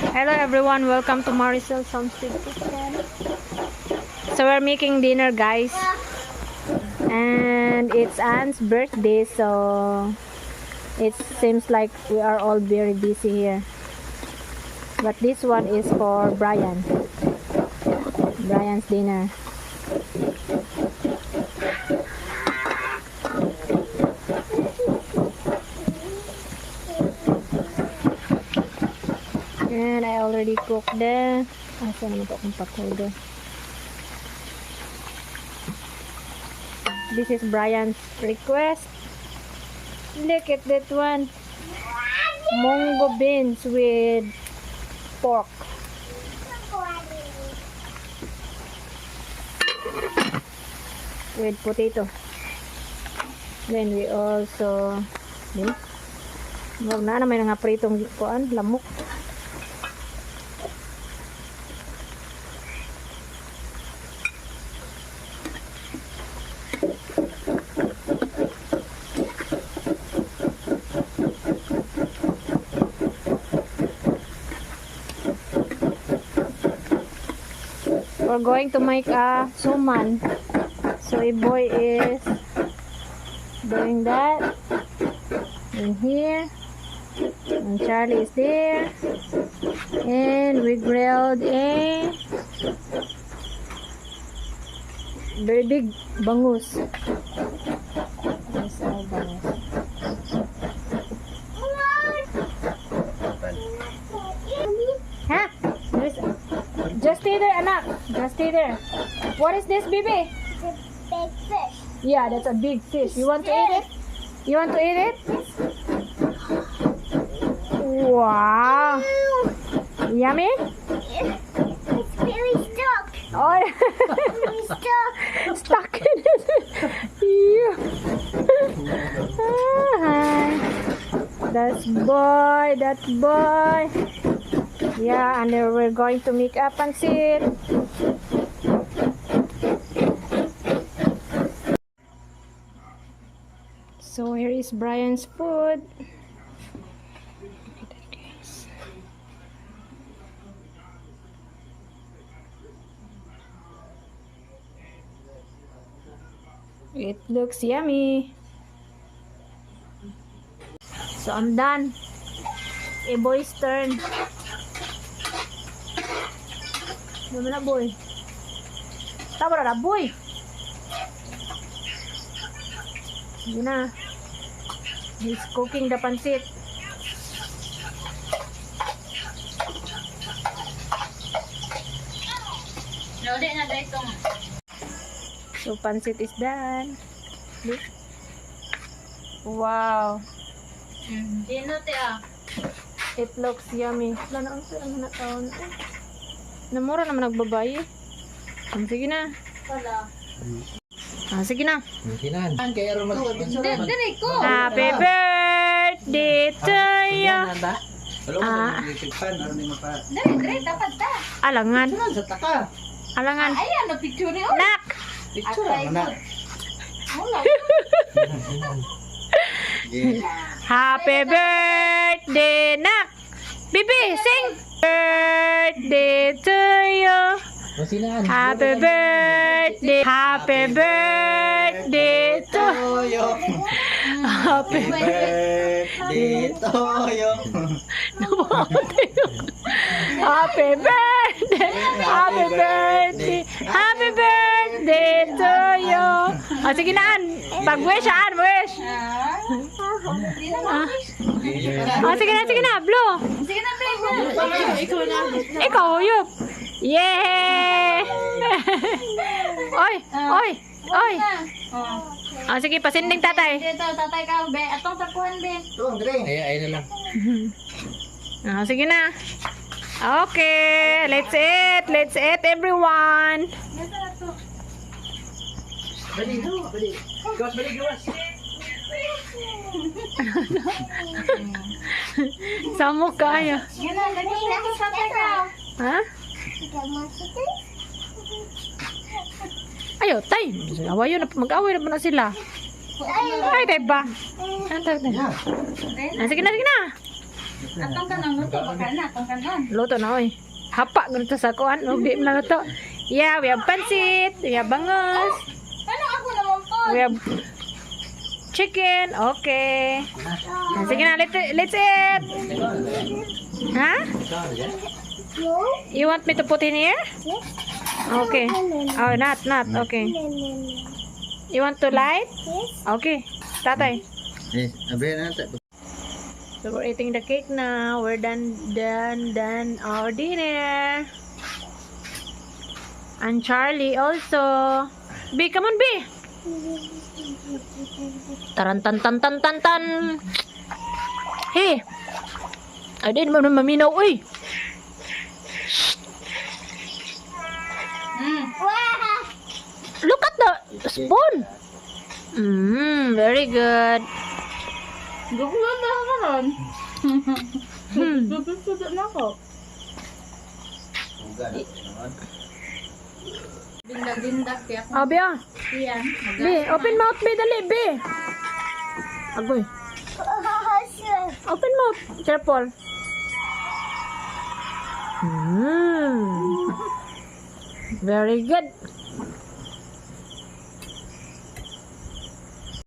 Hello everyone, welcome to Marisol Homestead Kitchen. So we're making dinner, guys, and it's Anne's birthday, so it seems like we are all very busy here. But this one is for Brian's dinner. And I already cooked the asa naman ito akong pakodo. This is Brian's request. Look at that one. Mungo beans with pork. With potato. Then we also huwag na may nga pritong kuan, lamok. We're going to make a suman. So Iboy is doing that. And here. And Charlie is there. And we grilled a very big bangus. Yes, our bangus. Huh? Just stay there, anak. Just stay there. What is this, baby? It's a big fish. Yeah, that's a big fish. You want to eat it? You want to eat it? Wow. Yummy? It's very stuck. Oh, Very stuck. stuck in it. Yeah. Hi. That's boy. That's boy. Yeah, and then we're going to make a pancit. So here is Brian's food. Look at that, guys. It looks yummy. So I'm done. A boy's turn. Ano na, boy? Tama na, boy. Sige na. He's cooking the pancit. So pancit is done. Look. Wow. It looks yummy. Wala na ang saan na taon. Namura naman nagbabayi. Sige na. Sige na. Happy birthday to you. Alangan. Alangan. Nak. Happy birthday, Nak. Bibi, sing. Birthday to you. Happy birthday. Happy birthday to you. Happy birthday to you. Happy birthday. Happy birthday. Happy birthday to you. Oh, sige na, An. Pag-wish, An. Wish. Oh, sige na. Blue. Sige na, play mo. Ikaw, Uyop. Yay! Oy! Oh, sige, pasinding tatay. Dito, tatay ka, be. Atong tapuan, be. Ay na lang. Oh, sige na. Okay, let's eat. Let's eat, everyone. Gawas. Sa mukha niya. Yan na, lagi ako tatay ka. Ha? Ayo, tay. Mag-away na pa na sila. Ay, tay ba? Sige na. Atong kanang luto baka na atong kanon. Luto na oy. Hapa ganito sa kuan, ug di na luto. Yeah, we have pansit, we have bangos, Ano ako naman po? we have chicken. Okay. Sige na, let's eat. Ha? You want me to put in here? Okay. Oh, not. Okay. You want to light? Okay. Tatay. So we're eating the cake now. We're done our dinner. And Charlie also. B, come on, B. Taran tan tan tan tan tan. Hey. I didn't want to maminaw. Uy. Look at the spoon. Very good. Gugulo na ako karon. Hmm. Sudo na ako. Dindag-dindag kaya ako. Oh, B, oh. Yan. B, open mouth, B, dali, B. Agoy. Open mouth. Careful. Very good.